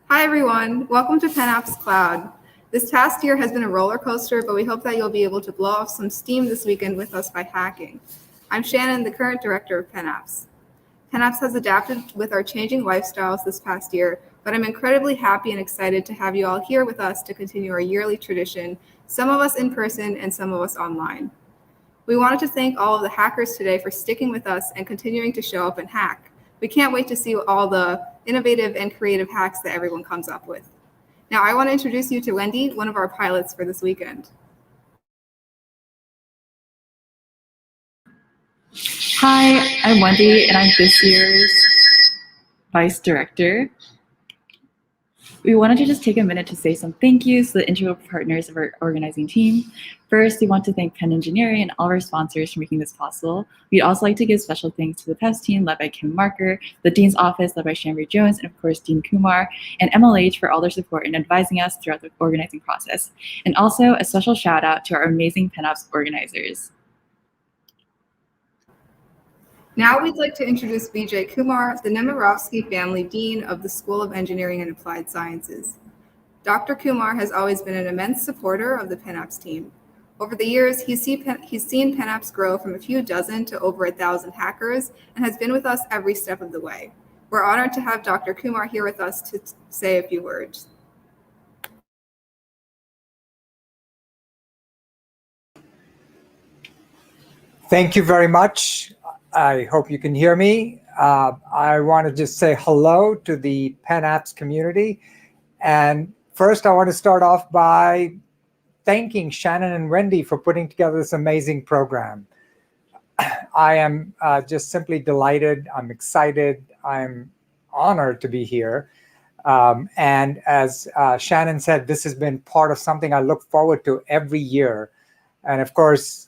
Hi, everyone. Welcome to PennApps Cloud. This past year has been a roller coaster, but we hope that you'll be able to blow off some steam this weekend with us by hacking. I'm Shannon, the current director of PennApps. PennApps has adapted with our changing lifestyles this past year, but I'm incredibly happy and excited to have you all here with us to continue our yearly tradition, some of us in person and some of us online. We wanted to thank all of the hackers today for sticking with us and continuing to show up and hack. We can't wait to see all the innovative and creative hacks that everyone comes up with. Now, I want to introduce you to Wendy, one of our pilots for this weekend. Hi, I'm Wendy, and I'm this year's Vice Director. We wanted to just take a minute to say some thank yous to the integral partners of our organizing team. First, we want to thank Penn Engineering and all of our sponsors for making this possible. We'd also like to give special thanks to the PES team led by Kim Marker, the Dean's Office led by Shamri Jones, and of course Dean Kumar, and MLH for all their support in advising us throughout the organizing process. And also a special shout out to our amazing PennApps organizers. Now we'd like to introduce Vijay Kumar, the Nemirovsky Family Dean of the School of Engineering and Applied Sciences. Dr. Kumar has always been an immense supporter of the PennApps team. Over the years, he's seen PennApps grow from a few dozen to over 1,000 hackers and has been with us every step of the way. We're honored to have Dr. Kumar here with us to say a few words. Thank you very much. I hope you can hear me. I want to just say hello to the PennApps community. And first, I want to start off by thanking Shannon and Wendy for putting together this amazing program. I am just simply delighted. I'm excited. I'm honored to be here. And as Shannon said, this has been part of something I look forward to every year. And of course,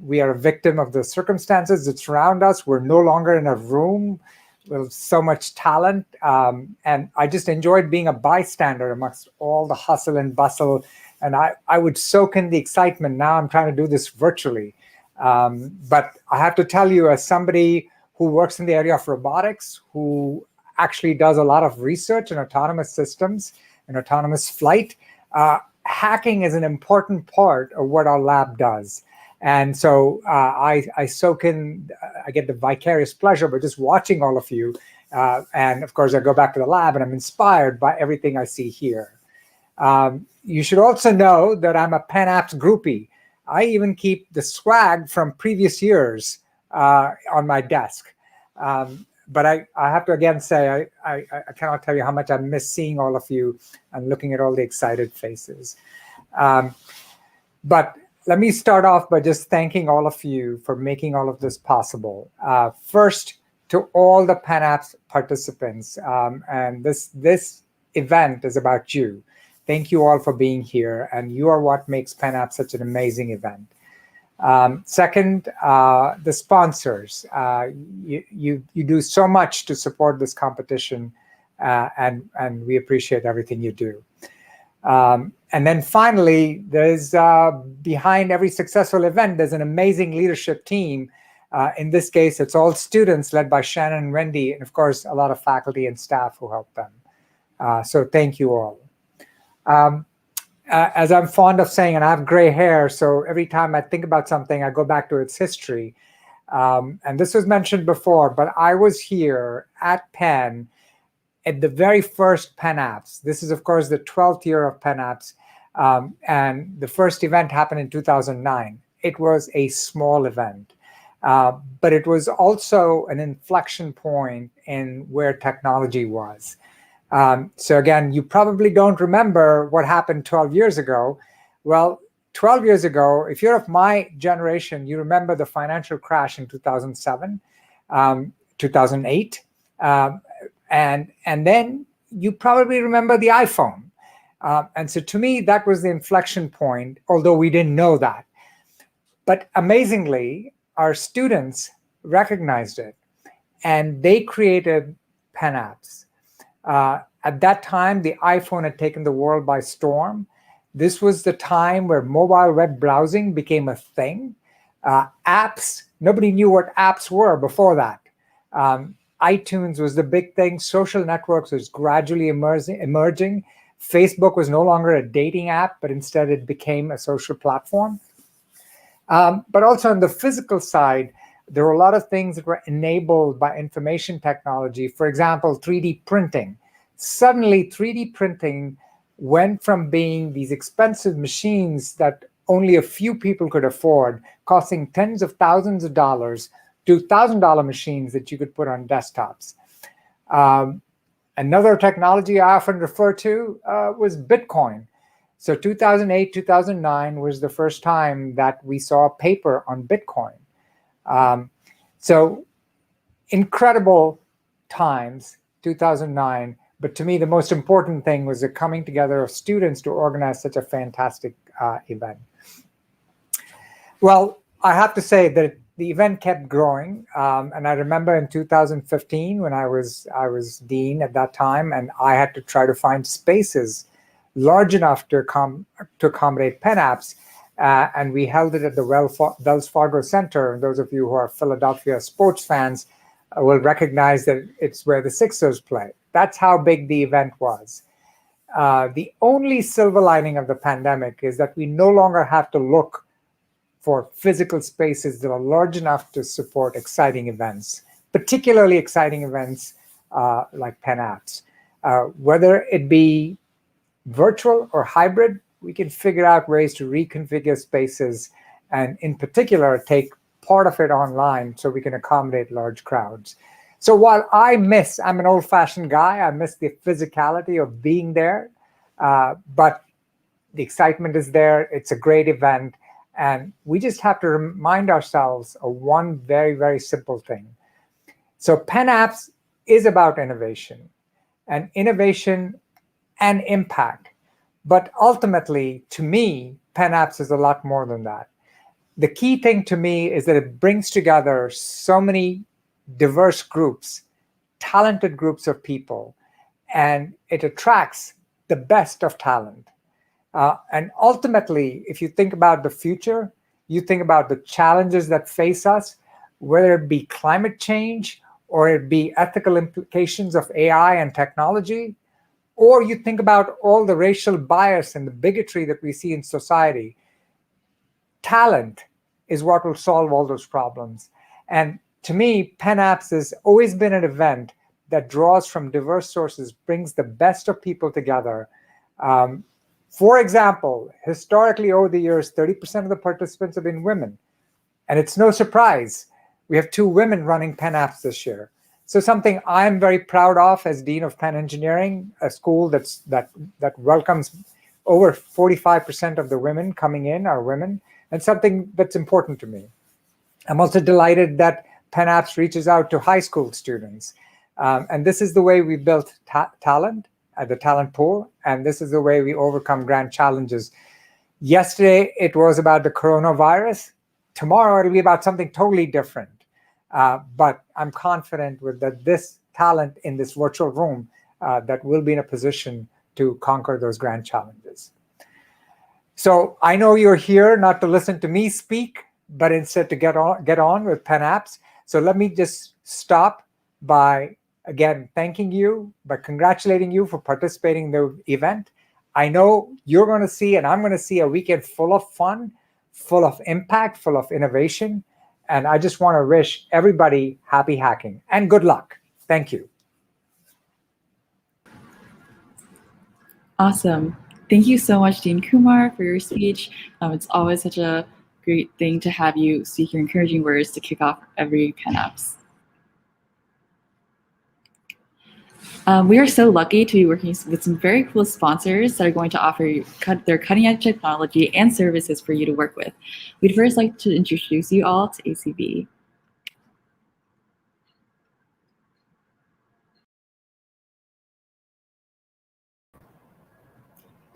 we are a victim of the circumstances that surround us. We're no longer in a room with so much talent. And I just enjoyed being a bystander amongst all the hustle and bustle. And I would soak in the excitement. Now I'm trying to do this virtually. But I have to tell you, as somebody who works in the area of robotics, who actually does a lot of research in autonomous systems and autonomous flight, hacking is an important part of what our lab does. And so I soak in, I get the vicarious pleasure by just watching all of you. And of course, I go back to the lab and I'm inspired by everything I see here. You should also know that I'm a PennApps groupie. I even keep the swag from previous years on my desk. But I have to again say, I cannot tell you how much I miss seeing all of you and looking at all the excited faces. But let me start off by just thanking all of you for making all of this possible. First, to all the PennApps participants, and this event is about you. Thank you all for being here, and you are what makes PennApps such an amazing event. Second, the sponsors. You do so much to support this competition, and we appreciate everything you do. And then finally, there's behind every successful event, there's an amazing leadership team. In this case, it's all students led by Shannon and Wendy, and of course, a lot of faculty and staff who help them. So thank you all. As I'm fond of saying, and I have gray hair, so every time I think about something, I go back to its history. And this was mentioned before, but I was here at Penn at the very first PennApps. This is, of course, the 12th year of PennApps. And the first event happened in 2009. It was a small event, but it was also an inflection point in where technology was. So again, you probably don't remember what happened 12 years ago. Well, 12 years ago, if you're of my generation, you remember the financial crash in 2007, 2008. And then you probably remember the iPhone. And so to me, that was the inflection point, although we didn't know that. But amazingly, our students recognized it, and they created PennApps. At that time, the iPhone had taken the world by storm. This was the time where mobile web browsing became a thing. Apps, nobody knew what apps were before that. iTunes was the big thing. Social networks was gradually emerging. Facebook was no longer a dating app, but instead it became a social platform. But also on the physical side, there were a lot of things that were enabled by information technology. For example, 3D printing. Suddenly, 3D printing went from being these expensive machines that only a few people could afford, costing tens of thousands of dollars, to $1,000 machines that you could put on desktops. Another technology I often refer to was Bitcoin. So 2008, 2009 was the first time that we saw paper on Bitcoin. So incredible times, 2009. But to me, the most important thing was the coming together of students to organize such a fantastic event. Well, I have to say that the event kept growing, and I remember in 2015 when I was dean at that time, and I had to try to find spaces large enough to accommodate PennApps, and we held it at the Wells Fargo Center. And those of you who are Philadelphia sports fans will recognize that it's where the Sixers play. That's how big the event was. The only silver lining of the pandemic is that we no longer have to look for physical spaces that are large enough to support exciting events, particularly exciting events like PennApps. Whether it be virtual or hybrid, we can figure out ways to reconfigure spaces and in particular take part of it online so we can accommodate large crowds. So while I'm an old-fashioned guy, I miss the physicality of being there, but the excitement is there. It's a great event. And we just have to remind ourselves of one very, very simple thing. So PennApps is about innovation and impact. But ultimately, to me, PennApps is a lot more than that. The key thing to me is that it brings together so many diverse groups, talented groups of people, and it attracts the best of talent. And ultimately, if you think about the future, you think about the challenges that face us, whether it be climate change or it be ethical implications of AI and technology, or you think about all the racial bias and the bigotry that we see in society. Talent is what will solve all those problems. And to me, PennApps has always been an event that draws from diverse sources, brings the best of people together. For example, historically over the years, 30% of the participants have been women. And it's no surprise. We have 2 women running PennApps this year. So something I'm very proud of as Dean of Penn Engineering, a school that welcomes over 45% of the women coming in are women, and something that's important to me. I'm also delighted that PennApps reaches out to high school students. And this is the way we built talent at the talent pool, and this is the way we overcome grand challenges. Yesterday, it was about the coronavirus. Tomorrow, it'll be about something totally different. But I'm confident that this talent in this virtual room that will be in a position to conquer those grand challenges. So I know you're here not to listen to me speak, but instead to get on with PennApps. So let me just stop by again, thanking you, but congratulating you for participating in the event. I know you're going to see, and I'm going to see a weekend full of fun, full of impact, full of innovation. And I just want to wish everybody happy hacking and good luck. Thank you. Awesome. Thank you so much, Dean Kumar, for your speech. It's always such a great thing to have you speak your encouraging words to kick off every PennApps. We are so lucky to be working with some very cool sponsors that are going to offer their cutting-edge technology and services for you to work with. We'd first like to introduce you all to ACV.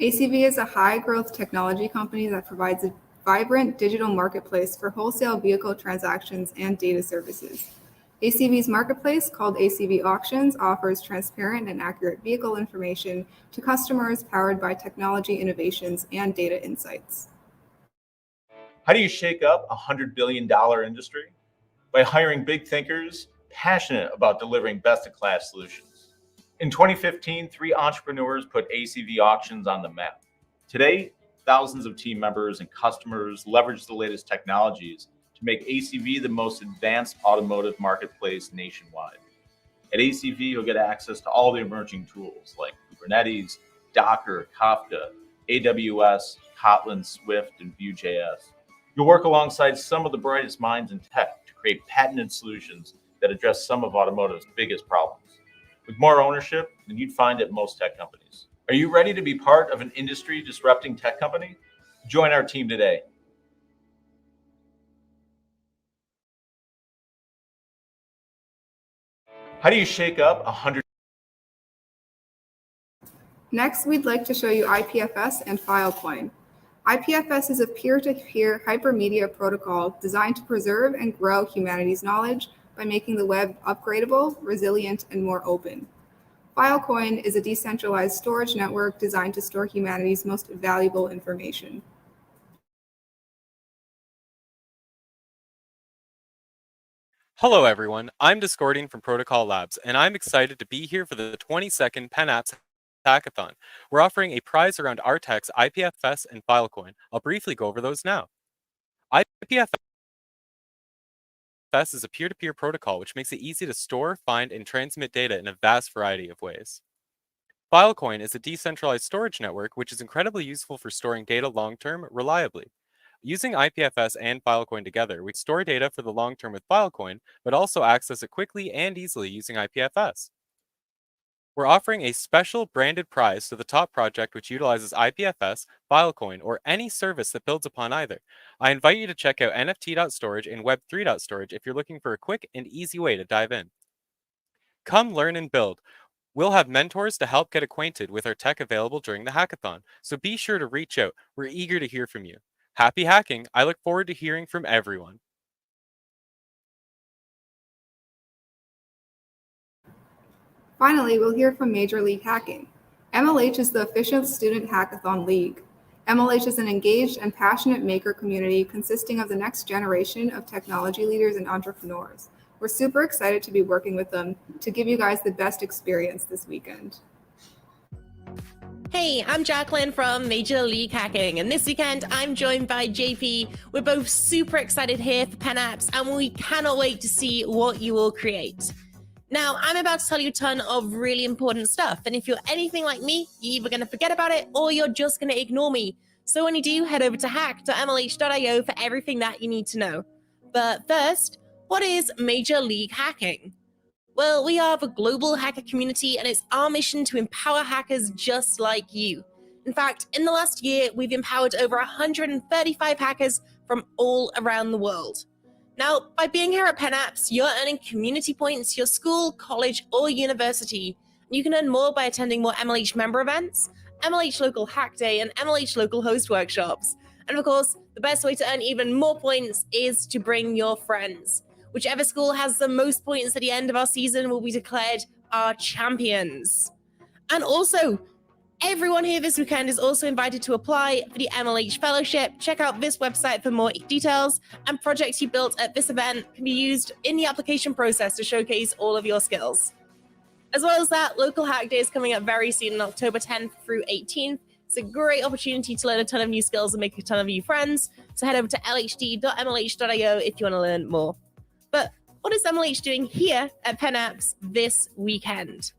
ACV is a high-growth technology company that provides a vibrant digital marketplace for wholesale vehicle transactions and data services. ACV's marketplace, called ACV Auctions, offers transparent and accurate vehicle information to customers powered by technology innovations and data insights. How do you shake up a $100 billion industry? By hiring big thinkers, passionate about delivering best-in-class solutions. In 2015, 3 entrepreneurs put ACV auctions on the map. Today, thousands of team members and customers leverage the latest technologies to make ACV the most advanced automotive marketplace nationwide. At ACV, you'll get access to all the emerging tools like Kubernetes, Docker, Kafka, AWS, Kotlin, Swift, and Vue.js. You'll work alongside some of the brightest minds in tech to create patented solutions that address some of automotive's biggest problems, with more ownership than you'd find at most tech companies. Are you ready to be part of an industry-disrupting tech company? Join our team today. How do you shake up 100? Next, we'd like to show you IPFS and Filecoin. IPFS is a peer-to-peer hypermedia protocol designed to preserve and grow humanity's knowledge by making the web upgradable, resilient, and more open. Filecoin is a decentralized storage network designed to store humanity's most valuable information. Hello everyone, I'm Discording from Protocol Labs, and I'm excited to be here for the 22nd PennApps Hackathon. We're offering a prize around Artex, IPFS, and Filecoin. I'll briefly go over those now. IPFS is a peer-to-peer protocol which makes it easy to store, find, and transmit data in a vast variety of ways. Filecoin is a decentralized storage network which is incredibly useful for storing data long-term, reliably. Using IPFS and Filecoin together, we store data for the long term with Filecoin, but also access it quickly and easily using IPFS. We're offering a special branded prize to the top project which utilizes IPFS, Filecoin, or any service that builds upon either. I invite you to check out nft.storage and web3.storage if you're looking for a quick and easy way to dive in. Come learn and build. We'll have mentors to help get acquainted with our tech available during the hackathon, so be sure to reach out. We're eager to hear from you. Happy hacking! I look forward to hearing from everyone. Finally, we'll hear from Major League Hacking. MLH is the official student hackathon league. MLH is an engaged and passionate maker community consisting of the next generation of technology leaders and entrepreneurs. We're super excited to be working with them to give you guys the best experience this weekend. Hey, I'm Jacqueline from Major League Hacking, and this weekend I'm joined by JP. We're both super excited here for PennApps, and we cannot wait to see what you will create. Now, I'm about to tell you a ton of really important stuff, and if you're anything like me, you're either going to forget about it or you're just going to ignore me. So when you do, head over to hack.mlh.io for everything that you need to know. But first, what is Major League Hacking? Well, we are the global hacker community, and it's our mission to empower hackers just like you. In fact, in the last year, we've empowered over 135 hackers from all around the world. Now, by being here at PennApps, you're earning community points to your school, college, or university. You can earn more by attending more MLH member events, MLH Local Hack Day, and MLH Local Host Workshops. And of course, the best way to earn even more points is to bring your friends. Whichever school has the most points at the end of our season will be declared our champions. And also, everyone here this weekend is also invited to apply for the MLH Fellowship. Check out this website for more details, and projects you built at this event can be used in the application process to showcase all of your skills. As well as that, Local Hack Day is coming up very soon on October 10th through 18th. It's a great opportunity to learn a ton of new skills and make a ton of new friends. So head over to lhd.mlh.io if you want to learn more. But what is MLH doing here at PennApps this weekend?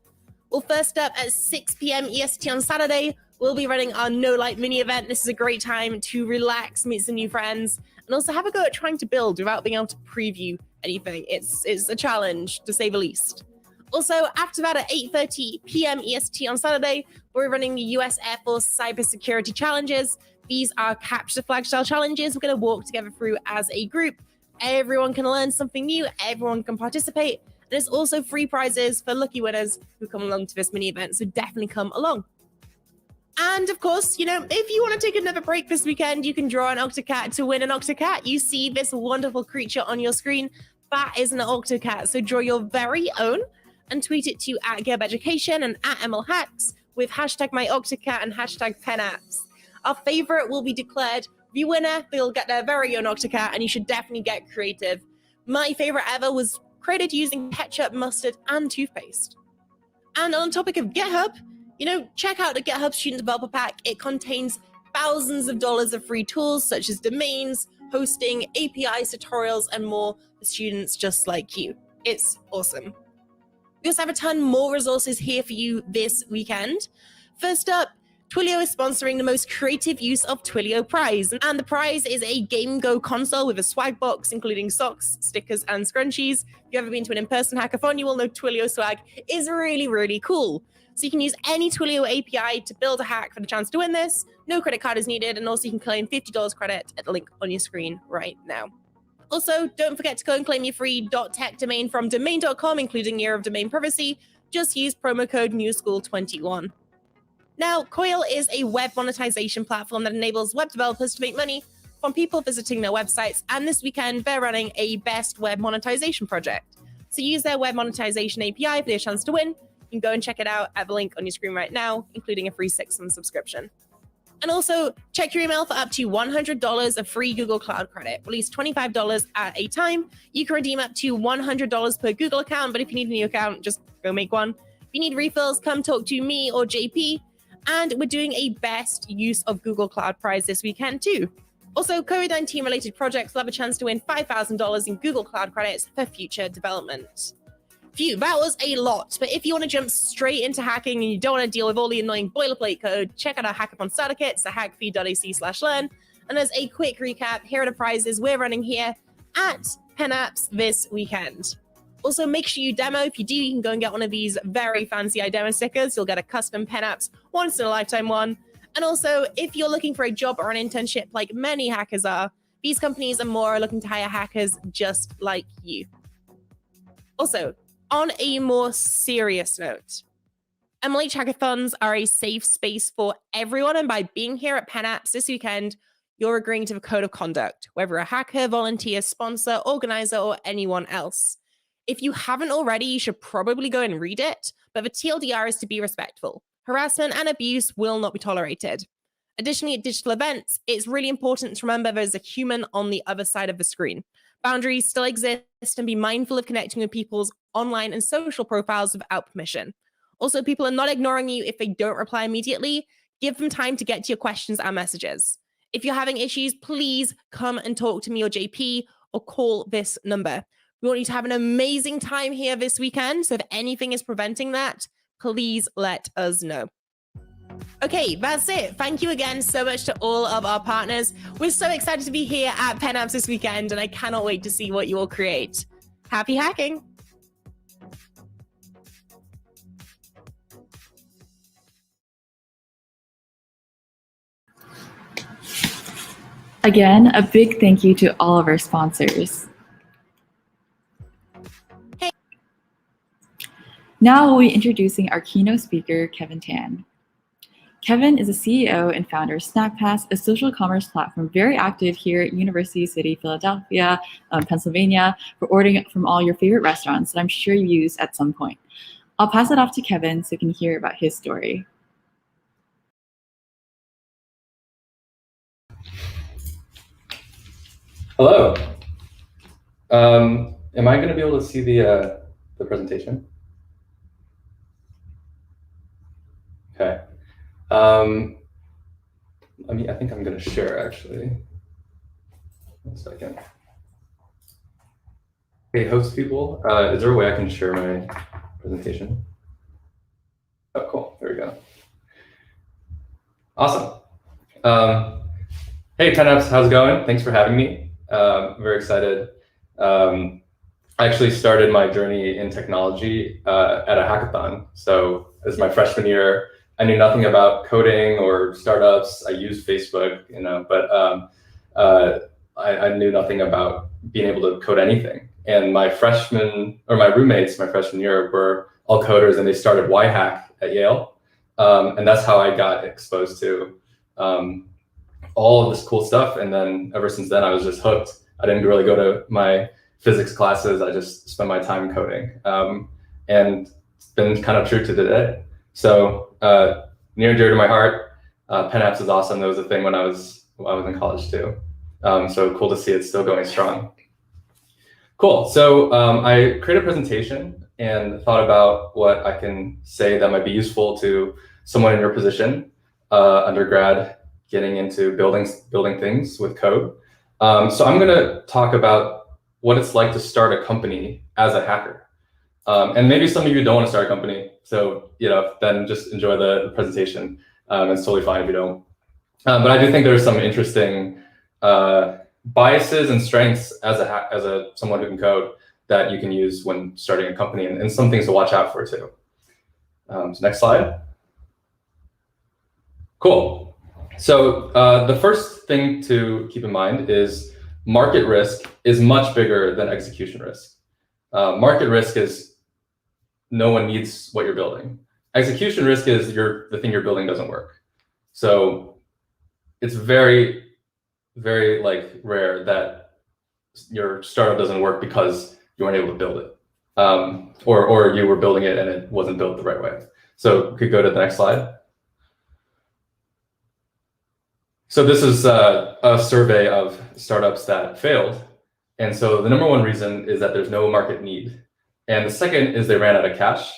Well, first up at 6 p.m. EST on Saturday, we'll be running our No Light mini event. This is a great time to relax, meet some new friends, and also have a go at trying to build without being able to preview anything. It's a challenge, to say the least. Also, after that at 8:30 p.m. EST on Saturday, we're running the US Air Force Cybersecurity Challenges. These are capture the flag style challenges we're going to walk together through as a group. Everyone can learn something new, everyone can participate. There's also free prizes for lucky winners who come along to this mini event, so definitely come along. And of course, if you want to take another break this weekend, you can draw an Octocat to win an Octocat. You see this wonderful creature on your screen. That is an Octocat, so draw your very own and tweet it to @GebEducation and @MLHacks with #MyOctocat and #PennApps. Our favorite will be declared the winner. They'll get their very own Octocat, and you should definitely get creative. My favorite ever was created using ketchup, mustard, and toothpaste. And on the topic of GitHub, check out the GitHub Student Developer Pack. It contains thousands of dollars of free tools such as domains, hosting, APIs, tutorials, and more for students just like you. It's awesome. We also have a ton more resources here for you this weekend. First up, Twilio is sponsoring the most creative use of Twilio Prize. And the prize is a Game Go console with a swag box, including socks, stickers, and scrunchies. If you've ever been to an in-person hackathon, you will know Twilio swag is really, really cool. So you can use any Twilio API to build a hack for the chance to win this. No credit card is needed, and also you can claim $50 credit at the link on your screen right now. Also, don't forget to go and claim your free .tech domain from domain.com, including year of domain privacy. Just use promo code NewSchool21. Now, Coil is a web monetization platform that enables web developers to make money from people visiting their websites. And this weekend, they're running a best web monetization project. So use their web monetization API for your chance to win. You can go and check it out at the link on your screen right now, including a free 6-month subscription. And also, check your email for up to $100 of free Google Cloud credit, released $25 at a time. You can redeem up to $100 per Google account, but if you need a new account, just go make one. If you need refills, come talk to me or JP. And we're doing a best use of Google Cloud prize this weekend too. Also, COVID-19 related projects will have a chance to win $5,000 in Google Cloud credits for future development. Phew, that was a lot, but if you want to jump straight into hacking and you don't want to deal with all the annoying boilerplate code, check out our Hackathon starter kits at hackfeed.ac/learn. And as a quick recap, here are the prizes we're running here at PennApps this weekend. Also, make sure you demo. If you do, you can go and get one of these very fancy iDemo stickers. You'll get a custom PennApps once-in-a-lifetime one. And also, if you're looking for a job or an internship like many hackers are, these companies and more are looking to hire hackers just like you. Also, on a more serious note, MLH hackathons are a safe space for everyone. And by being here at PennApps this weekend, you're agreeing to the code of conduct, whether a hacker, volunteer, sponsor, organizer, or anyone else. If you haven't already, you should probably go and read it, but the TLDR is to be respectful. Harassment and abuse will not be tolerated. Additionally, at digital events, it's really important to remember there's a human on the other side of the screen. Boundaries still exist, and be mindful of connecting with people's online and social profiles without permission. Also, people are not ignoring you if they don't reply immediately. Give them time to get to your questions and messages. If you're having issues, please come and talk to me or JP or call this number. We want you to have an amazing time here this weekend. So if anything is preventing that, please let us know. Okay, that's it. Thank you again so much to all of our partners. We're so excited to be here at PennApps this weekend, and I cannot wait to see what you all create. Happy hacking. Again, a big thank you to all of our sponsors. Now we'll be introducing our keynote speaker, Kevin Tan. Kevin is the CEO and founder of SnackPass, a social commerce platform very active here at University City, Philadelphia, Pennsylvania, for ordering from all your favorite restaurants that I'm sure you use at some point. I'll pass it off to Kevin so you can hear about his story. Hello. Am I going to be able to see the presentation? Okay. I think I'm going to share actually. 1 second. Hey, host people, is there a way I can share my presentation? Oh, cool. There we go. Awesome. Hey, PennApps, how's it going? Thanks for having me. Very excited. I actually started my journey in technology at a hackathon. So as my freshman year, I knew nothing about coding or startups. I used Facebook, but I knew nothing about being able to code anything. And my roommates, my freshman year, were all coders, and they started YHack at Yale. And that's how I got exposed to all of this cool stuff. And then ever since then, I was just hooked. I didn't really go to my physics classes. I just spent my time coding. And it's been kind of true to today. So near and dear to my heart, PennApps is awesome. That was a thing when I was in college too. So cool to see it's still going strong. Cool. So I created a presentation and thought about what I can say that might be useful to someone in your position, undergrad, getting into building things with code. So I'm going to talk about what it's like to start a company as a hacker. And maybe some of you don't want to start a company, so then just enjoy the presentation. It's totally fine if you don't. But I do think there's some interesting biases and strengths as someone who can code that you can use when starting a company, and some things to watch out for too. So next slide. Cool. So the first thing to keep in mind is market risk is much bigger than execution risk. Market risk is no one needs what you're building. Execution risk is the thing you're building doesn't work. So it's very, very rare that your startup doesn't work because you weren't able to build it, or you were building it and it wasn't built the right way. So we could go to the next slide. So this is a survey of startups that failed. And so the number one reason is that there's no market need. And the second is they ran out of cash.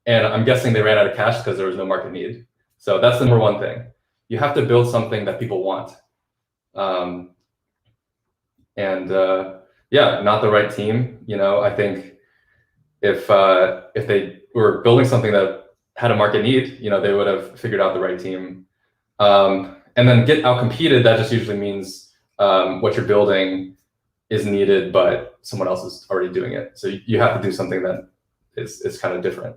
And I'm guessing they ran out of cash because there was no market need. So that's the number one thing. You have to build something that people want. Yeah, not the right team. I think if they were building something that had a market need, they would have figured out the right team. And then get outcompeted, that just usually means what you're building is needed, but someone else is already doing it. So you have to do something that is kind of different.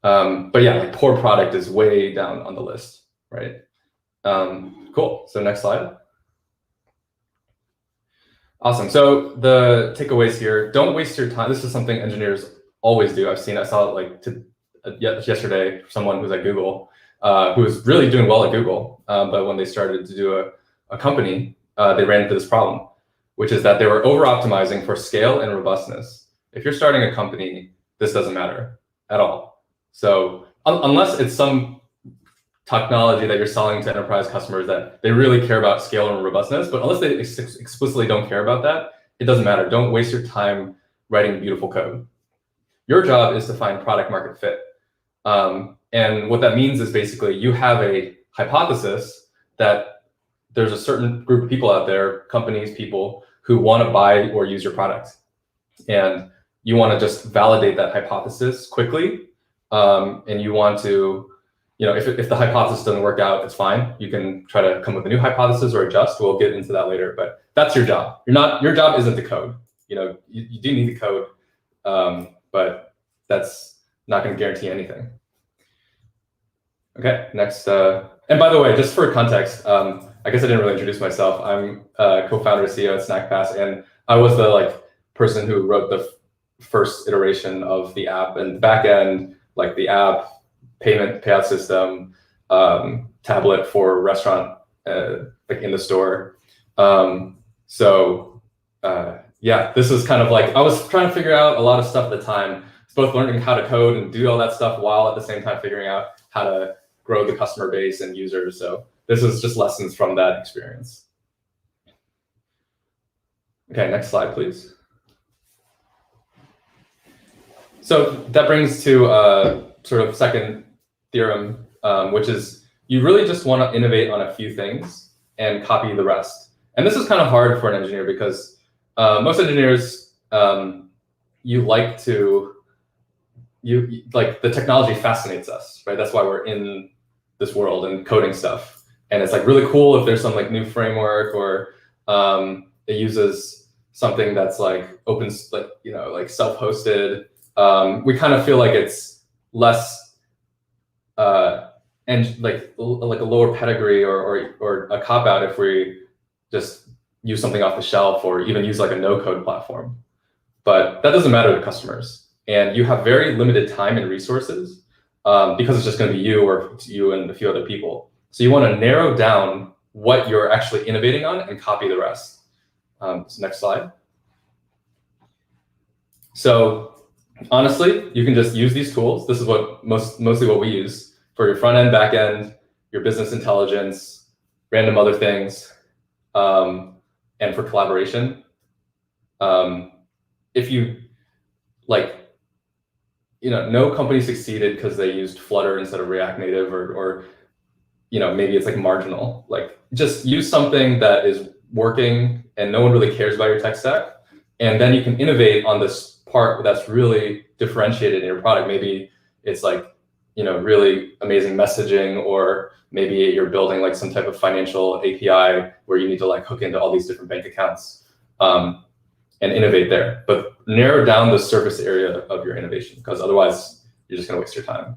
But yeah, poor product is way down on the list, right? Cool. So next slide. Awesome. So the takeaways here: don't waste your time. This is something engineers always do. I saw it yesterday. Someone who's at Google, who was really doing well at Google, but when they started to do a company, they ran into this problem, which is that they were over-optimizing for scale and robustness. If you're starting a company, this doesn't matter at all. So unless it's some technology that you're selling to enterprise customers that they really care about scale and robustness, but unless they explicitly don't care about that, it doesn't matter. Don't waste your time writing beautiful code. Your job is to find product market fit. And what that means is basically you have a hypothesis that there's a certain group of people out there, companies, people who want to buy or use your product. And you want to just validate that hypothesis quickly. And you want to, if the hypothesis doesn't work out, it's fine. You can try to come with a new hypothesis or adjust. We'll get into that later, but that's your job. Your job isn't the code. You do need the code, but that's not going to guarantee anything. Okay, next. And by the way, just for context, I guess I didn't really introduce myself. I'm co-founder, CEO at SnackPass, and I was the person who wrote the first iteration of the app and the back end, the app, payout system, tablet for restaurant, in the store. Yeah, this is kind of I was trying to figure out a lot of stuff at the time. It's both learning how to code and do all that stuff while at the same time figuring out how to grow the customer base and users. So this is just lessons from that experience. Okay, next slide, please. So that brings to sort of second theorem, which is you really just want to innovate on a few things and copy the rest. And this is kind of hard for an engineer because most engineers, the technology fascinates us, right? That's why we're in this world and coding stuff. And it's really cool if there's some new framework or it uses something that's open, self-hosted. We kind of feel like it's less and a lower pedigree or a cop out if we just use something off the shelf or even use a no-code platform. But that doesn't matter to customers. And you have very limited time and resources because it's just going to be you and a few other people. So you want to narrow down what you're actually innovating on and copy the rest. So next slide. So honestly, you can just use these tools. This is mostly what we use for your front end, back end, your business intelligence, random other things, and for collaboration. if you like, no company succeeded because they used Flutter instead of React Native, or maybe it's like marginal. Like, just use something that is working and no one really cares about your tech stack, and then you can innovate on this part that's really differentiated in your product. Maybe it's like, really amazing messaging, or maybe you're building like some type of financial API where you need to like hook into all these different bank accounts, and innovate there. But narrow down the surface area of your innovation, because otherwise you're just going to waste your time.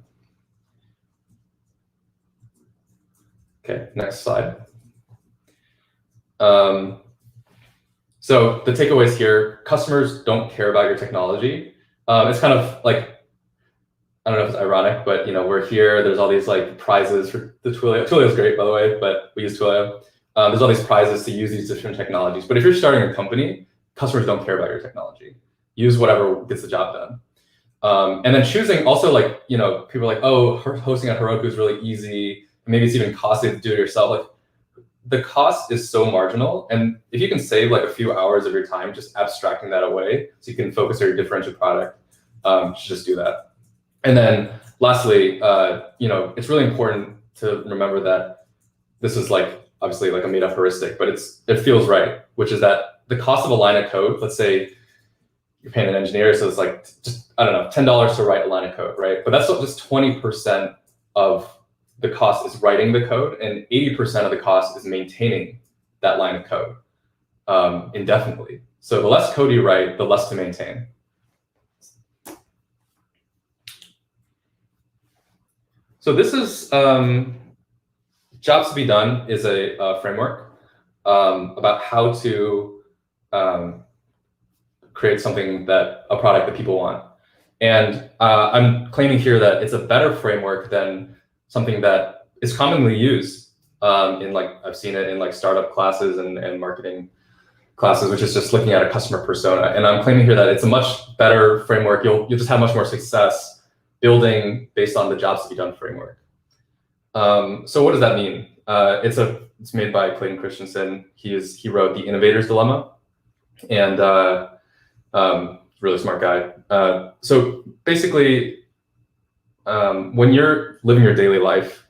Okay, next slide. So the takeaways here: customers don't care about your technology. It's kind of like, I don't know if it's ironic, but we're here. There's all these like prizes for the Twilio. Twilio is great, by the way, but we use Twilio. There's all these prizes to use these different technologies. But if you're starting a company, customers don't care about your technology. Use whatever gets the job done. And then choosing also, like, people are like, oh, hosting on Heroku is really easy. Maybe it's even costly to do it yourself. Like, the cost is so marginal. And if you can save like a few hours of your time just abstracting that away so you can focus on your differentiated product, you should just do that. And then lastly, it's really important to remember that this is like obviously like a made up heuristic, but it feels right, which is that the cost of a line of code, let's say you're paying an engineer, so it's like just, I don't know, $10 to write a line of code, right? But that's just 20% of the cost is writing the code, and 80% of the cost is maintaining that line of code indefinitely. So the less code you write, the less to maintain. So this is Jobs to be Done is a framework about how to create something a product that people want. And I'm claiming here that it's a better framework than something that is commonly used in, like, I've seen it in like startup classes and marketing classes, which is just looking at a customer persona. And I'm claiming here that it's a much better framework. You'll just have much more success building based on the Jobs to be Done framework. So what does that mean? It's made by Clayton Christensen. He wrote The Innovator's Dilemma, and really smart guy. So basically, when you're living your daily life,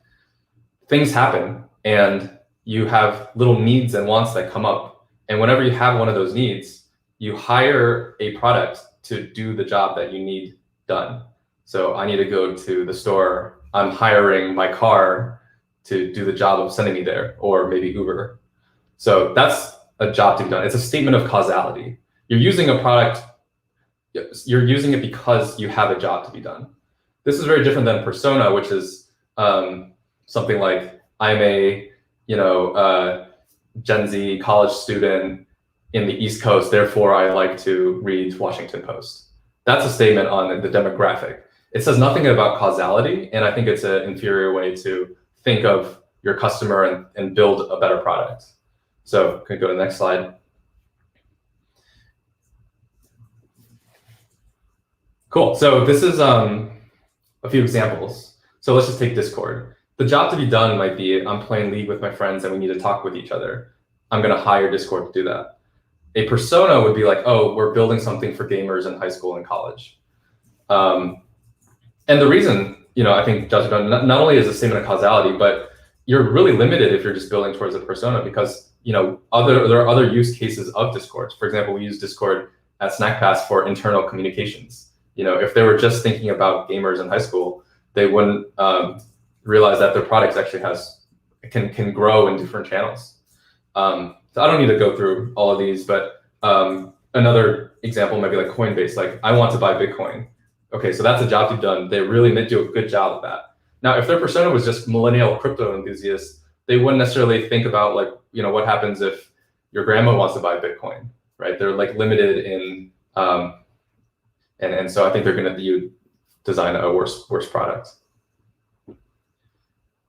things happen and you have little needs and wants that come up. And whenever you have one of those needs, you hire a product to do the job that you need done. So I need to go to the store. I'm hiring my car to do the job of sending me there, or maybe Uber. So that's a job to be done. It's a statement of causality. You're using a product, you're using it because you have a job to be done. This is very different than persona, which is something like, I'm a Gen Z college student in the East Coast, therefore I like to read Washington Post. That's a statement on the demographic. It says nothing about causality, and I think it's an inferior way to think of your customer and build a better product. So can we go to the next slide? Cool. So this is a few examples. So let's just take Discord. The job to be done might be, I'm playing League with my friends and we need to talk with each other. I'm going to hire Discord to do that. A persona would be like, oh, we're building something for gamers in high school and college. And the reason, I think job to be done not only is a statement of causality, but you're really limited if you're just building towards a persona, because there are other use cases of Discord. For example, we use Discord at SnackPass for internal communications. If they were just thinking about gamers in high school, they wouldn't realize that their products actually can grow in different channels. So I don't need to go through all of these, but another example might be like Coinbase. Like, I want to buy Bitcoin. Okay, so that's a job to be done. They really do a good job of that. Now, if their persona was just millennial crypto enthusiasts, they wouldn't necessarily think about, like, what happens if your grandma wants to buy Bitcoin, right? They're like limited in, and so I think they're going to design a worse product.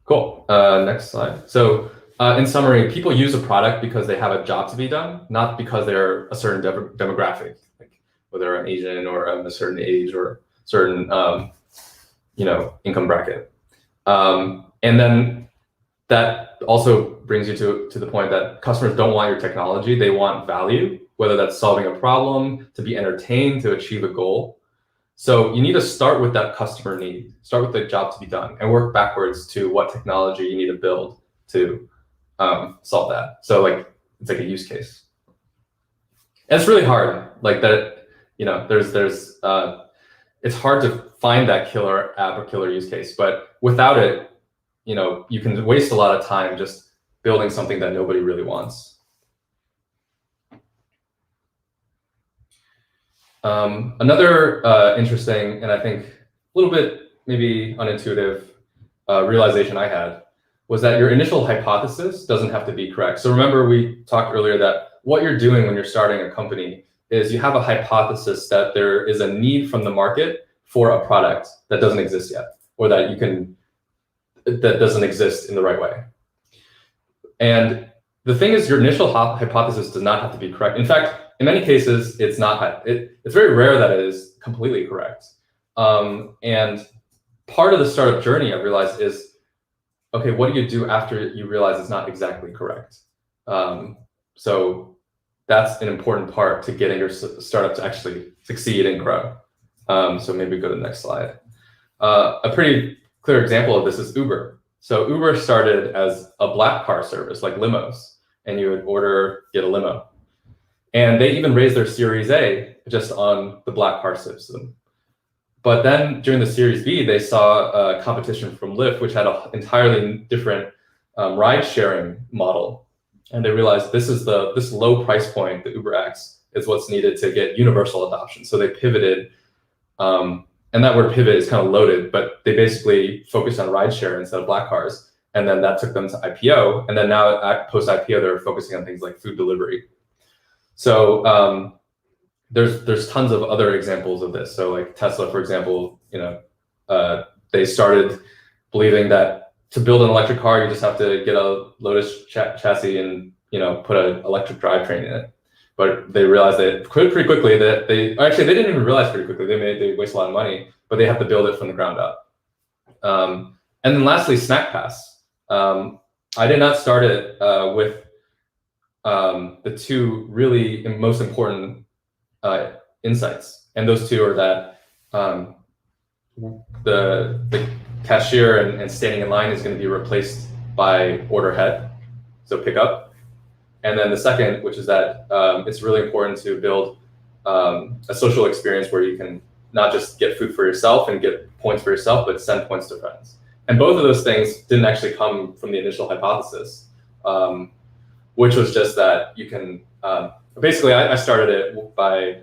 Cool. Next slide. So in summary, people use a product because they have a job to be done, not because they're a certain demographic, like whether an Asian or a certain age or certain income bracket. And then that also brings you to the point that customers don't want your technology. They want value, whether that's solving a problem, to be entertained, to achieve a goal. So you need to start with that customer need, start with the job to be done, and work backwards to what technology you need to build to solve that. So like, it's like a use case. And it's really hard, like that, you know, it's hard to find that killer app or killer use case, but without it, you know, you can waste a lot of time just building something that nobody really wants. Another interesting, and I think a little bit maybe unintuitive realization I had was that your initial hypothesis doesn't have to be correct. So remember, we talked earlier that what you're doing when you're starting a company is you have a hypothesis that there is a need from the market for a product that doesn't exist yet, or that that doesn't exist in the right way. And the thing is, your initial hypothesis does not have to be correct. In fact, in many cases, it's not. It's very rare that it is completely correct. And part of the startup journey, I realized, is, okay, what do you do after you realize it's not exactly correct? So that's an important part to getting your startup to actually succeed and grow. So maybe go to the next slide. A pretty clear example of this is Uber. So Uber started as a black car service, like limos, and you would get a limo. And they even raised their Series A just on the black car system. But then during the Series B, they saw a competition from Lyft, which had an entirely different ride sharing model. And they realized this low price point, the UberX, is what's needed to get universal adoption. So they pivoted, and that word pivot is kind of loaded, but they basically focused on ride share instead of black cars. And then that took them to IPO. And then now at post-IPO, they're focusing on things like food delivery. So there's tons of other examples of this. So like Tesla, for example, you know, they started believing that to build an electric car, you just have to get a Lotus chassis and, you know, put an electric drivetrain in it. But they realized that pretty quickly that they didn't even realize pretty quickly they waste a lot of money, but they have to build it from the ground up. And then lastly, Snack Pass. I did not start it with the two really most important insights, and those two are that the cashier and standing in line is going to be replaced by order ahead, so pick up. And then the second, which is that it's really important to build a social experience where you can not just get food for yourself and get points for yourself, but send points to friends. And both of those things didn't actually come from the initial hypothesis, which was just that you can, basically I started it by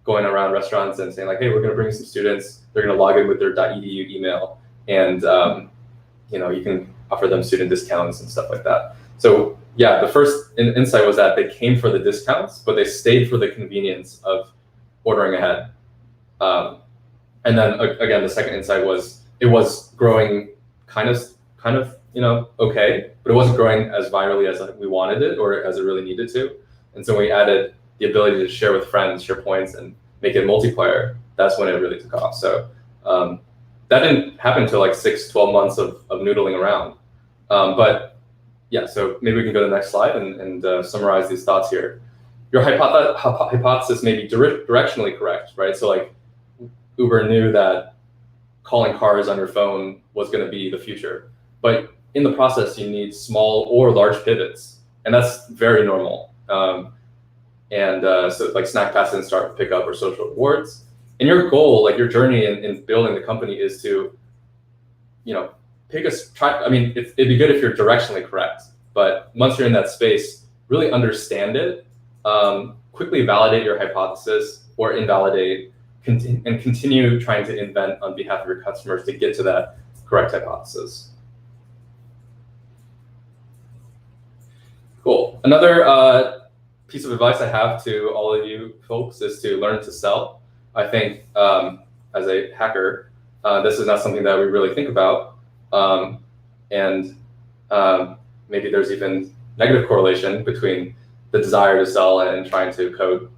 going around restaurants and saying like, hey, we're going to bring some students. They're going to log in with their .edu email, and you know, you can offer them student discounts and stuff like that. So yeah, the first insight was that they came for the discounts, but they stayed for the convenience of ordering ahead. And then again, the second insight was it was growing kind of you know, okay, but it wasn't growing as virally as we wanted it or as it really needed to. And so we added the ability to share with friends, share points, and make it multiplayer. That's when it really took off. So that didn't happen until like 6-12 months of noodling around. But yeah, so maybe we can go to the next slide and summarize these thoughts here. Your hypothesis may be directionally correct, right? So like Uber knew that calling cars on your phone was going to be the future. But in the process, you need small or large pivots, and that's very normal. So like Snack Pass didn't start with pickup or social rewards. And your goal, like your journey in building the company, is to, you know, I mean, it'd be good if you're directionally correct, but once you're in that space, really understand it, quickly validate your hypothesis or invalidate, and continue trying to invent on behalf of your customers to get to that correct hypothesis. Cool. Another piece of advice I have to all of you folks is to learn to sell. I think as a hacker, this is not something that we really think about. Maybe there's even negative correlation between the desire to sell and trying to code.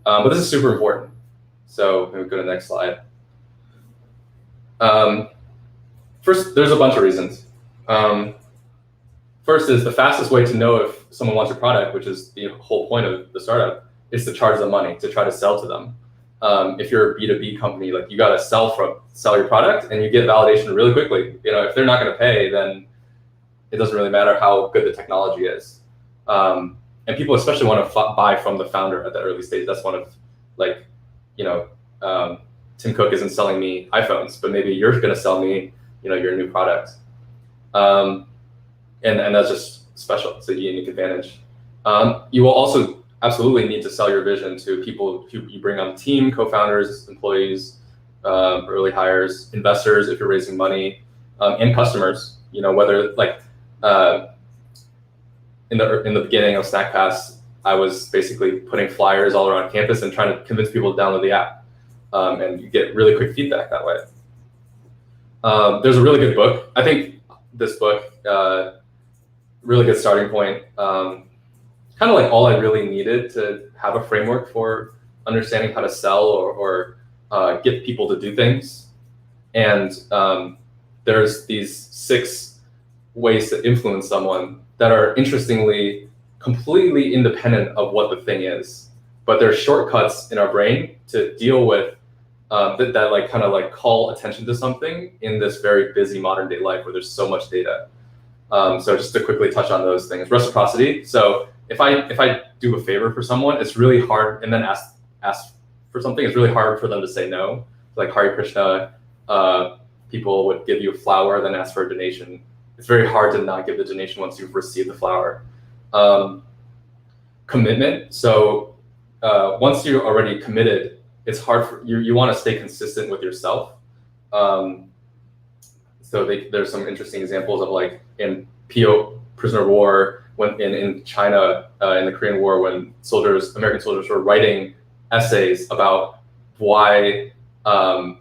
But this is super important. So maybe go to the next slide. First, there's a bunch of reasons. first is the fastest way to know if someone wants your product, which is the whole point of the startup, is to charge them money, to try to sell to them. If you're a B2B company, like you got to sell your product, and you get validation really quickly. If they're not going to pay, then it doesn't really matter how good the technology is. And people especially want to buy from the founder at the early stage. That's one of Tim Cook isn't selling me iPhones, but maybe you're going to sell me, your new product. And that's just special. It's a unique advantage. You will also absolutely need to sell your vision to people who you bring on the team, co-founders, employees, early hires, investors if you're raising money, and customers. Whether in the beginning of SnackPass, I was basically putting flyers all around campus and trying to convince people to download the app, and you get really quick feedback that way. There's a really good book. I think this book, really good starting point. Kind of like all I really needed to have a framework for understanding how to sell or get people to do things. And there's these 6 ways to influence someone that are interestingly completely independent of what the thing is, but they're shortcuts in our brain to deal with that call attention to something in this very busy modern day life where there's so much data. So just to quickly touch on those things. Reciprocity. So if I do a favor for someone, it's really hard, and then ask for something, it's really hard for them to say no. Like Hare Krishna, people would give you a flower, then ask for a donation. It's very hard to not give the donation once you've received the flower. Commitment. So once you're already committed, it's hard for you want to stay consistent with yourself. So there's some interesting examples of like in PO, prisoner of war, when in China, in the Korean War, when American soldiers were writing essays about why why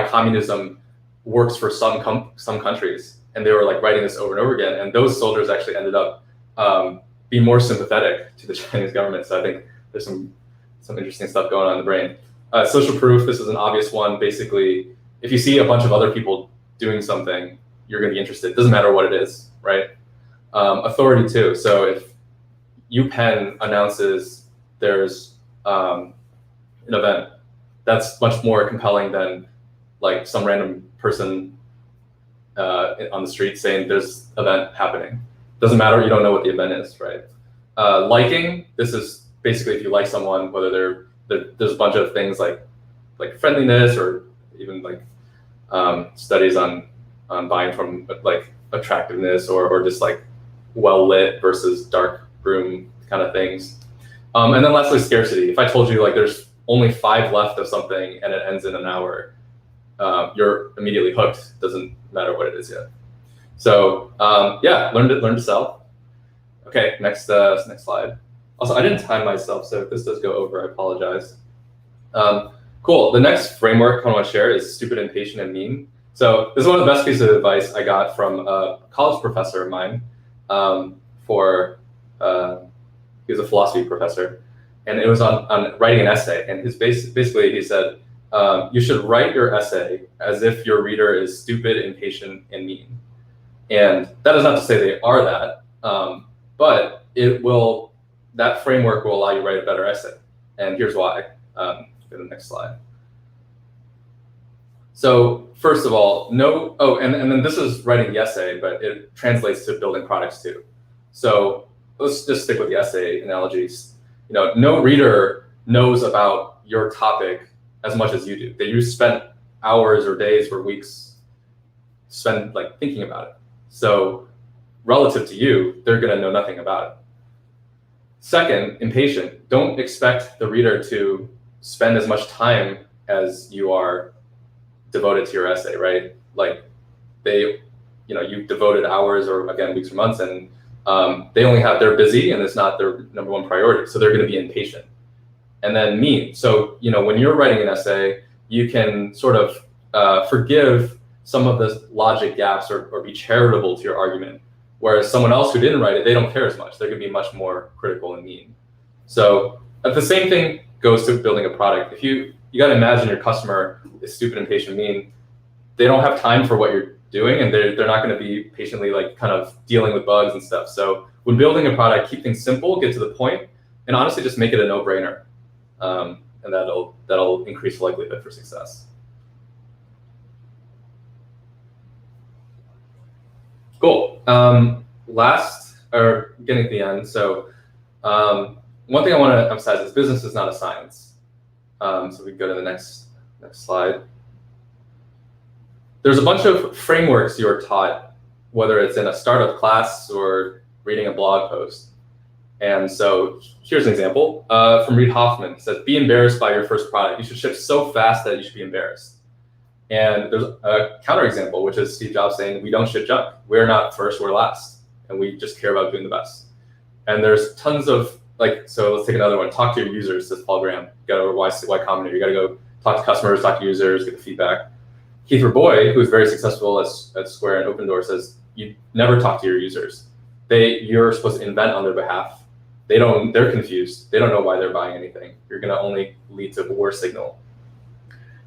communism works for some countries, and they were like writing this over and over again, and those soldiers actually ended up being more sympathetic to the Chinese government. So I think there's some interesting stuff going on in the brain. Social proof. This is an obvious one. Basically, if you see a bunch of other people doing something, you're going to be interested. It doesn't matter what it is, right? Authority too. So if UPenn announces there's an event, that's much more compelling than like some random person on the street saying there's an event happening. Doesn't matter. You don't know what the event is, right? Liking. This is basically if you like someone, whether there's a bunch of things like friendliness or even like studies on buying from like attractiveness or just like well lit versus dark room kind of things. And then lastly, scarcity. If I told you like there's only 5 left of something and it ends in an hour, you're immediately hooked. Doesn't matter what it is yet. So yeah, learn to sell. Okay, next slide. Also, I didn't time myself, so if this does go over, I apologize. Cool. The next framework I want to share is stupid, impatient, and mean. So this is one of the best pieces of advice I got from a college professor of mine. He was a philosophy professor, and it was on writing an essay. And basically he said, you should write your essay as if your reader is stupid, impatient, and mean. And that is not to say they are that, but that framework will allow you to write a better essay. And here's why. Go to the next slide. So first of all, and then this is writing the essay, but it translates to building products too. So let's just stick with the essay analogies. No reader knows about your topic as much as you do. You spent hours or days or weeks thinking about it. So relative to you, they're gonna know nothing about it. Second, impatient. Don't expect the reader to spend as much time as you are devoted to your essay, right? Like you've devoted hours or again, weeks or months, and they're busy and it's not their number one priority. So they're going to be impatient. And then mean. So, when you're writing an essay, you can sort of forgive some of the logic gaps or be charitable to your argument. Whereas someone else who didn't write it, they don't care as much. They're going to be much more critical and mean. So the same thing goes to building a product. If you got to imagine your customer is stupid, impatient, mean. They don't have time for what you're doing, and they're not going to be patiently like kind of dealing with bugs and stuff. So when building a product, keep things simple, get to the point, and honestly just make it a no-brainer, and that'll increase the likelihood for success. Cool. Last, or getting at the end, so one thing I want to emphasize is business is not a science. So we can go to the next slide. There's a bunch of frameworks you are taught, whether it's in a startup class or reading a blog post. And so here's an example from Reid Hoffman. It says, be embarrassed by your first product. You should ship so fast that you should be embarrassed. And there's a counterexample, which is Steve Jobs saying, we don't ship junk. We're not first, we're last. And we just care about doing the best. And there's tons of, like, so let's take another one. Talk to your users, says Paul Graham. You got to, Y Combinator. You got to go talk to customers, talk to users, get the feedback. Keith Raboy, who's very successful at Square and Open Door, says, you never talk to your users. You're supposed to invent on their behalf. They're confused. They don't know why they're buying anything. You're going to only lead to a worse signal.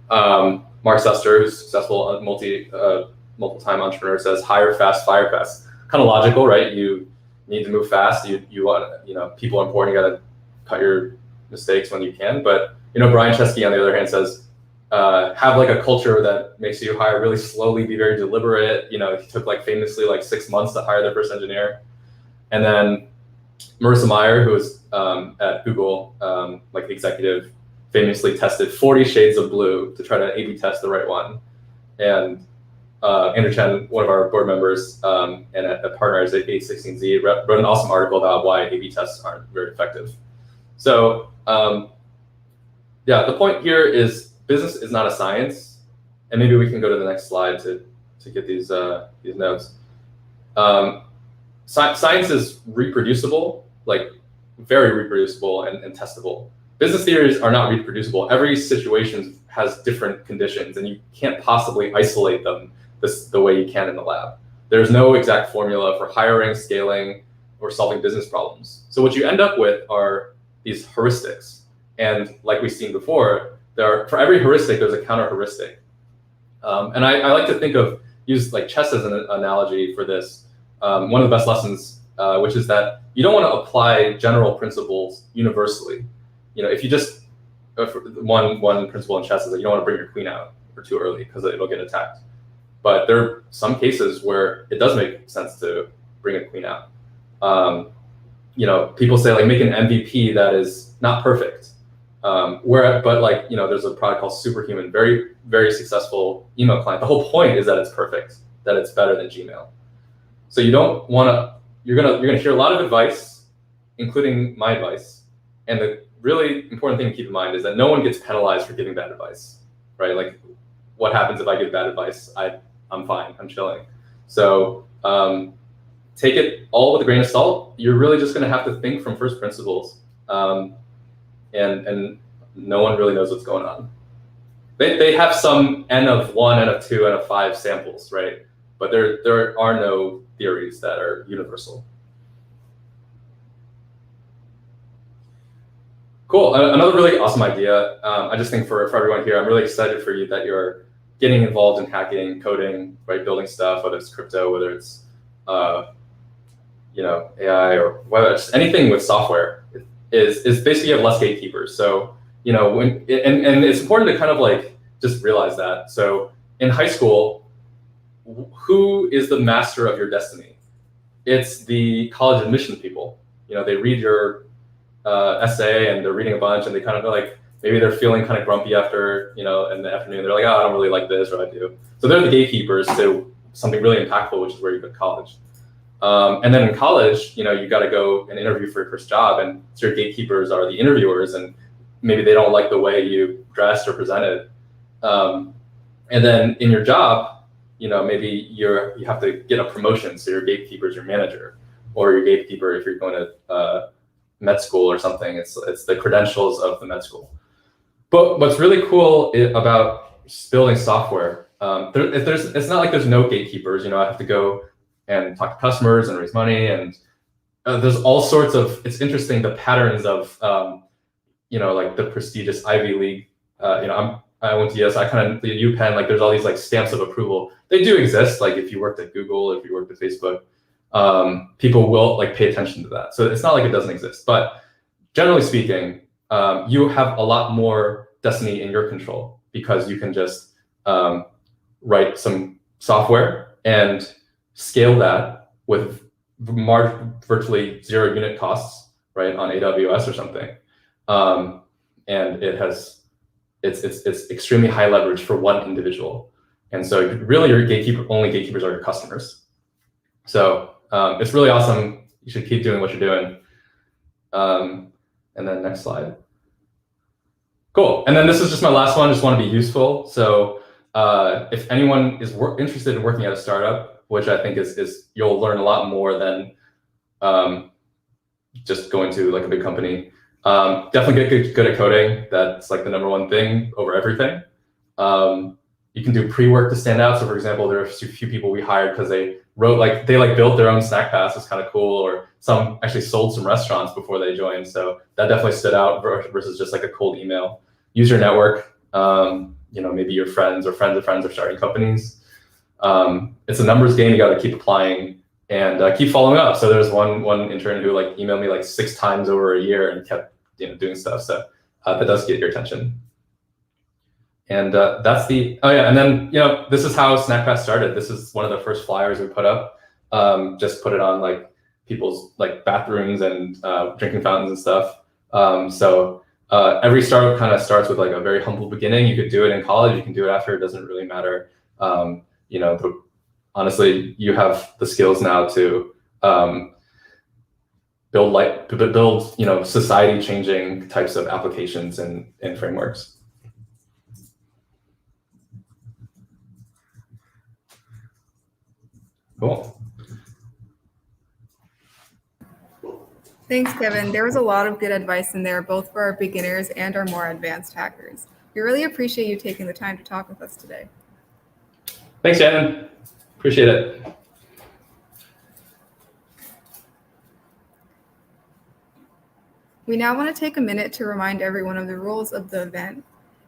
Mark Suster, who's successful multiple-time entrepreneur, says hire fast, fire fast. Kind of logical, right? You need to move fast. You want, people are important. You got to cut your mistakes when you can. But Brian Chesky, on the other hand, says have like a culture that makes you hire really slowly, be very deliberate. He took famously 6 months to hire their first engineer. And then Marissa Mayer, who was at Google, the executive, famously tested 40 shades of blue to try to A/B test the right one. And Andrew Chen, one of our board members and a partner at XXII, wrote an awesome article about why A/B tests aren't very effective. So yeah, the point here is business is not a science. And maybe we can go to the next slide to get these notes. Science is reproducible, very reproducible and testable. Business theories are not reproducible. Every situation has different conditions, and you can't possibly isolate them the way you can in the lab. There's no exact formula for hiring, scaling, or solving business problems. So what you end up with are these heuristics. And like we've seen before, for every heuristic, there's a counter heuristic. And I like to use chess as an analogy for this. One of the best lessons, which is that you don't want to apply general principles universally. If you just, one principle in chess is that you don't want to bring your queen out for too early because it'll get attacked. But there are some cases where it does make sense to bring a queen out. People say make an MVP that is not perfect. But there's a product called Superhuman, very, very successful email client. The whole point is that it's perfect, that it's better than Gmail. So you don't want to, you're gonna hear a lot of advice, including my advice. And the really important thing to keep in mind is that no one gets penalized for giving bad advice, right? What happens if I give bad advice? I'm fine, I'm chilling. So take it all with a grain of salt. You're really just gonna have to think from first principles. And no one really knows what's going on. They have some N of 1, N of 2, N of 5 samples, right? But there are no theories that are universal. Cool. Another really awesome idea. I just think for everyone here, I'm really excited for you that you're getting involved in hacking, coding, right, building stuff, whether it's crypto, whether it's AI, or whether it's anything with software. Is basically you have less gatekeepers. So and it's important to kind of just realize that. So in high school, who is the master of your destiny? It's the college admission people. They read your essay and they're reading a bunch and they kind of maybe they're feeling kind of grumpy after in the afternoon. They're like, oh, I don't really like this, or I do. So they're the gatekeepers to something really impactful, which is where you go to college. And then in college, you got to go and interview for your first job, and so your gatekeepers are the interviewers, and maybe they don't like the way you dressed or presented. And then in your job, maybe you have to get a promotion, so your gatekeeper is your manager, or your gatekeeper if you're going to med school or something. It's the credentials of the med school. But what's really cool about building software, it's not like there's no gatekeepers. I have to go and talk to customers and raise money, and there's all sorts of. It's interesting the patterns of, the prestigious Ivy League. I'm I went to ES, the UPenn, like there's all these like stamps of approval. They do exist. Like if you worked at Google, if you worked at Facebook, people will like pay attention to that. So it's not like it doesn't exist, but generally speaking, you have a lot more destiny in your control because you can just write some software and scale that with virtually 0 unit costs, right, on AWS or something. And it's extremely high leverage for one individual. And so really your only gatekeepers are your customers. So it's really awesome. You should keep doing what you're doing. And then next slide. Cool. And then this is just my last one. Just want to be useful. So if anyone is interested in working at a startup, which I think is you'll learn a lot more than just going to like a big company. Definitely get good at coding. That's like the #1 thing over everything. You can do pre-work to stand out. So for example, there are a few people we hired because they built their own snack pass. It's kind of cool. Or some actually sold some restaurants before they joined. So that definitely stood out versus just like a cold email. Use your network. Maybe your friends or friends of friends are starting companies. It's a numbers game. You got to keep applying and keep following up. So there's one intern who like emailed me like 6 times over a year and kept doing stuff. So that does get your attention. And that's and then this is how SnackPass started. This is one of the first flyers we put up. Just put it on like people's like bathrooms and drinking fountains and stuff. So every startup kind of starts with like a very humble beginning. You could do it in college. You can do it after. It doesn't really matter. Honestly, you have the skills now to build society-changing types of applications and frameworks. Cool. Thanks, Kevin. There was a lot of good advice in there, both for our beginners and our more advanced hackers. We really appreciate you taking the time to talk with us today. Thanks, Shannon. Appreciate it. We now want to take a minute to remind everyone of the rules of the event.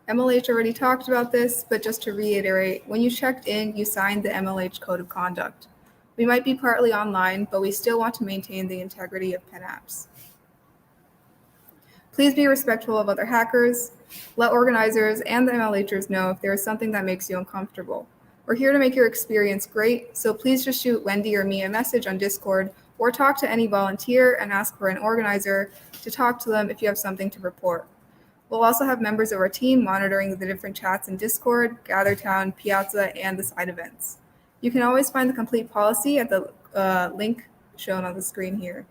MLH already talked about this, but just to reiterate, when you checked in, you signed the MLH Code of Conduct. We might be partly online, but we still want to maintain the integrity of PennApps. Please be respectful of other hackers. Let organizers and the MLHers know if there is something that makes you uncomfortable. We're here to make your experience great, so please just shoot Wendy or me a message on Discord or talk to any volunteer and ask for an organizer to talk to them if you have something to report. We'll also have members of our team monitoring the different chats in Discord, GatherTown, Piazza, and the side events. You can always find the complete policy at the link shown on the screen here.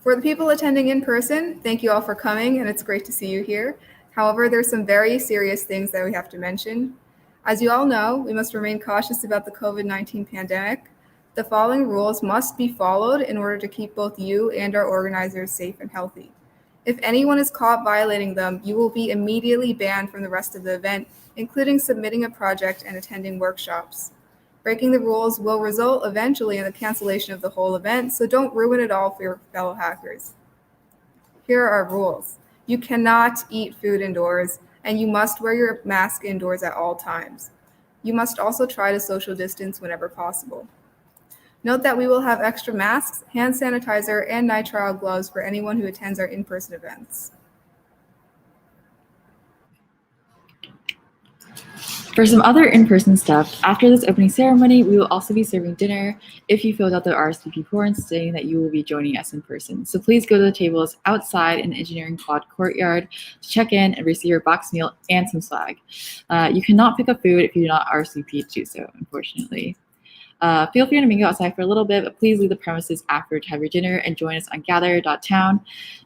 For the people attending in person, thank you all for coming, and it's great to see you here. However, there's some very serious things that we have to mention. As you all know, we must remain cautious about the COVID-19 pandemic. The following rules must be followed in order to keep both you and our organizers safe and healthy. If anyone is caught violating them, you will be immediately banned from the rest of the event, including submitting a project and attending workshops. Breaking the rules will result eventually in the cancellation of the whole event, so don't ruin it all for your fellow hackers. Here are our rules. You cannot eat food indoors, and you must wear your mask indoors at all times. You must also try to social distance whenever possible. Note that we will have extra masks, hand sanitizer, and nitrile gloves for anyone who attends our in-person events. For some other in-person stuff, after this opening ceremony, we will also be serving dinner if you filled out the RSVP form stating that you will be joining us in person. So please go to the tables outside in the Engineering Quad courtyard to check in and receive your box meal and some swag. You cannot pick up food if you do not RSVP to do so, unfortunately. Feel free to mingle outside for a little bit, but please leave the premises after to have your dinner and join us on gather.town.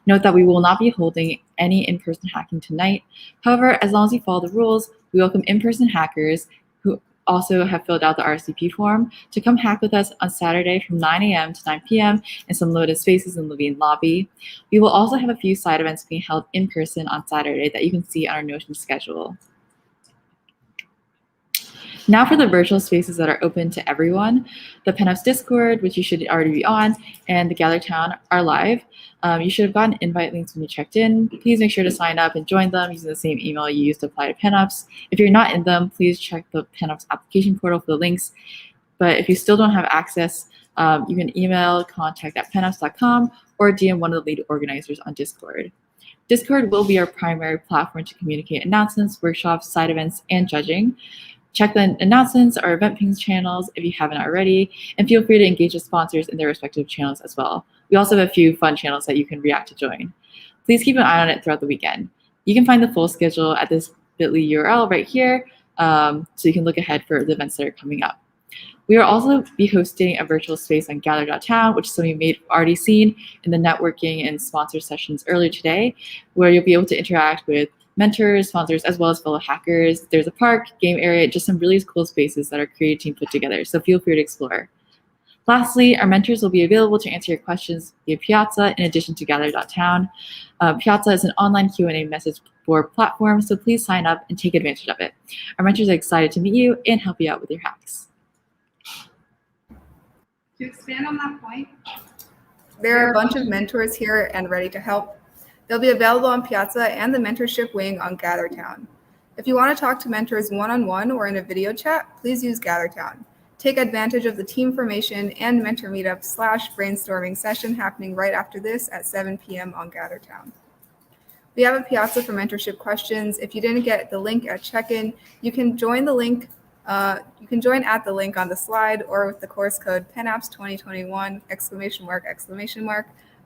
Note that we will not be holding any in-person hacking tonight. However, as long as you follow the rules, we welcome in-person hackers who also have filled out the RSVP form to come hack with us on Saturday from 9 a.m. to 9 p.m. in some loaded spaces in Levine Lobby. We will also have a few side events being held in person on Saturday that you can see on our Notion schedule. Now for the virtual spaces that are open to everyone, the PennApps Discord, which you should already be on, and the GatherTown are live. You should have gotten invite links when you checked in. Please make sure to sign up and join them using the same email you used to apply to PennApps. If you're not in them, please check the PennApps application portal for the links. But if you still don't have access, you can email contact@pennapps.com or DM one of the lead organizers on Discord. Discord will be our primary platform to communicate announcements, workshops, side events, and judging. Check the announcements or event pings channels if you haven't already, and feel free to engage with sponsors in their respective channels as well. We also have a few fun channels that you can react to join. Please keep an eye on it throughout the weekend. You can find the full schedule at this bit.ly URL right here, so you can look ahead for the events that are coming up. We will also be hosting a virtual space on Gather.town, which some of you may have already seen in the networking and sponsor sessions earlier today, where you'll be able to interact with mentors, sponsors, as well as fellow hackers. There's a park, game area, just some really cool spaces that our creative team put together, so feel free to explore. Lastly, our mentors will be available to answer your questions via Piazza in addition to Gather.town. Piazza is an online Q&A message board platform, so please sign up and take advantage of it. Our mentors are excited to meet you and help you out with your hacks. To expand on that point, there are a bunch of mentors here and ready to help. They'll be available on Piazza and the mentorship wing on GatherTown. If you want to talk to mentors one-on-one or in a video chat, please use GatherTown. Take advantage of the team formation and mentor meetup / brainstorming session happening right after this at 7 p.m. on GatherTown. We have a Piazza for mentorship questions. If you didn't get the link at check-in, you can join the link. You can join at the link on the slide or with the course code PennApps 2021 !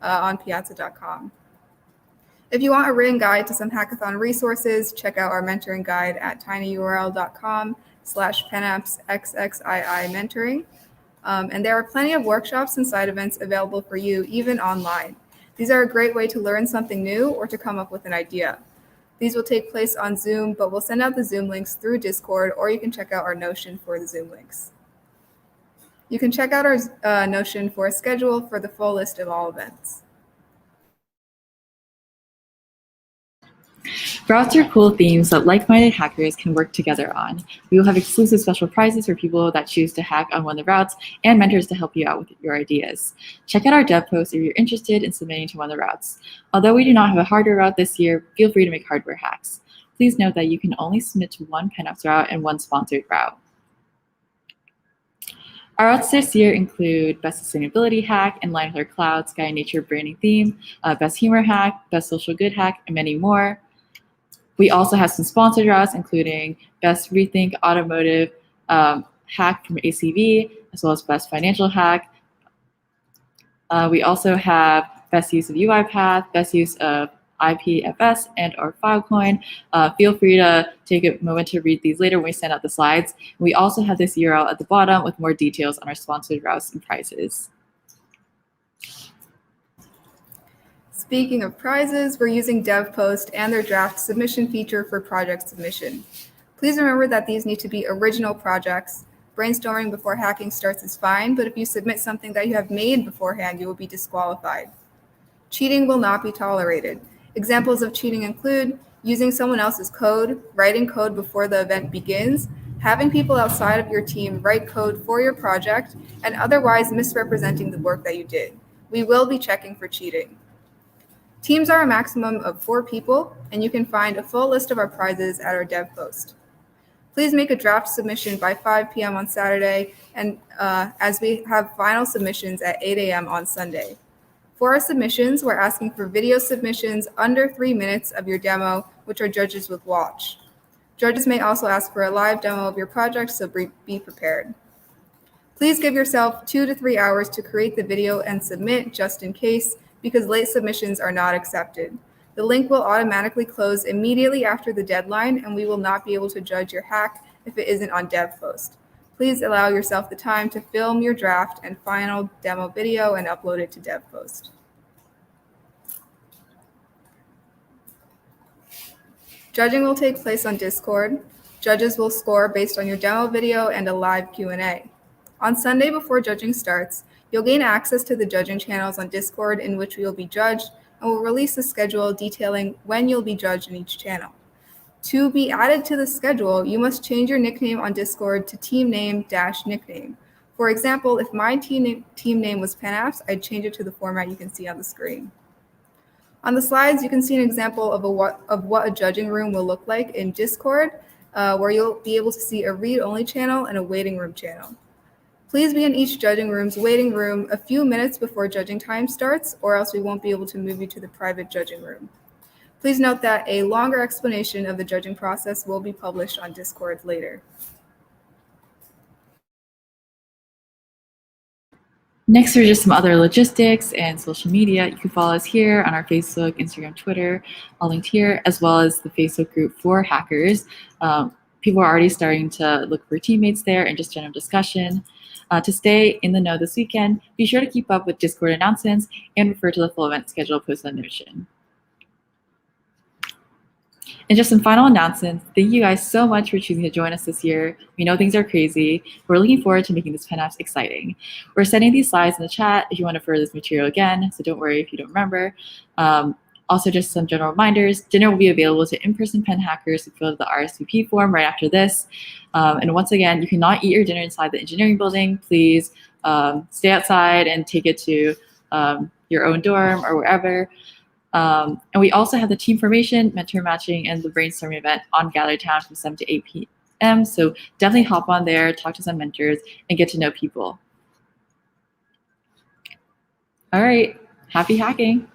On piazza.com. If you want a written guide to some hackathon resources, check out our mentoring guide at tinyurl.com/PennApps XXII mentoring. And there are plenty of workshops and side events available for you, even online. These are a great way to learn something new or to come up with an idea. These will take place on Zoom, but we'll send out the Zoom links through Discord, or you can check out our Notion for the Zoom links. You can check out our Notion for a schedule for the full list of all events. Browse through cool themes that like-minded hackers can work together on. We will have exclusive special prizes for people that choose to hack on one of the routes and mentors to help you out with your ideas. Check out our dev post if you're interested in submitting to one of the routes. Although we do not have a hardware route this year, feel free to make hardware hacks. Please note that you can only submit to one PennApps route and one sponsored route. Our routes this year include Best Sustainability Hack, in line with our Cloud, Sky, and Nature branding theme, Best Humor Hack, Best Social Good Hack, and many more. We also have some sponsored routes, including Best Rethink Automotive Hack from ACV, as well as Best Financial Hack. We also have Best Use of UiPath, Best Use of IPFS and or Filecoin. Feel free to take a moment to read these later when we send out the slides. We also have this URL at the bottom with more details on our sponsored routes and prizes. Speaking of prizes, we're using DevPost and their draft submission feature for project submission. Please remember that these need to be original projects. Brainstorming before hacking starts is fine, but if you submit something that you have made beforehand, you will be disqualified. Cheating will not be tolerated. Examples of cheating include using someone else's code, writing code before the event begins, having people outside of your team write code for your project, and otherwise misrepresenting the work that you did. We will be checking for cheating. Teams are a maximum of 4 people, and you can find a full list of our prizes at our dev post. Please make a draft submission by 5 p.m. on Saturday, and as we have final submissions at 8 a.m. on Sunday. For our submissions, we're asking for video submissions under 3 minutes of your demo, which our judges will watch. Judges may also ask for a live demo of your project, so be prepared. Please give yourself 2 to 3 hours to create the video and submit just in case, because late submissions are not accepted. The link will automatically close immediately after the deadline, and we will not be able to judge your hack if it isn't on DevPost. Please allow yourself the time to film your draft and final demo video and upload it to DevPost. Judging will take place on Discord. Judges will score based on your demo video and a live Q&A. On Sunday before judging starts, you'll gain access to the judging channels on Discord in which we will be judged, and we'll release a schedule detailing when you'll be judged in each channel. To be added to the schedule, you must change your nickname on Discord to team name - nickname. For example, if my team name was PennApps, I'd change it to the format you can see on the screen. On the slides, you can see an example of what a judging room will look like in Discord, where you'll be able to see a read-only channel and a waiting room channel. Please be in each judging room's waiting room a few minutes before judging time starts, or else we won't be able to move you to the private judging room. Please note that a longer explanation of the judging process will be published on Discord later. Next are just some other logistics and social media. You can follow us here on our Facebook, Instagram, Twitter, all linked here, as well as the Facebook group for hackers. People are already starting to look for teammates there and just general discussion. To stay in the know this weekend, be sure to keep up with Discord announcements and refer to the full event schedule posted on Notion. And just some final announcements. Thank you guys so much for choosing to join us this year. We know things are crazy. We're looking forward to making this PennApps exciting. We're sending these slides in the chat if you want to refer to this material again, so don't worry if you don't remember. Also, just some general reminders. Dinner will be available to in-person Penn hackers who filled the RSVP form right after this. And once again, you cannot eat your dinner inside the engineering building. Please stay outside and take it to your own dorm or wherever. And we also have the team formation, mentor matching, and the brainstorming event on Gallery Town from 7 to 8 p.m. So definitely hop on there, talk to some mentors, and get to know people. All right, happy hacking.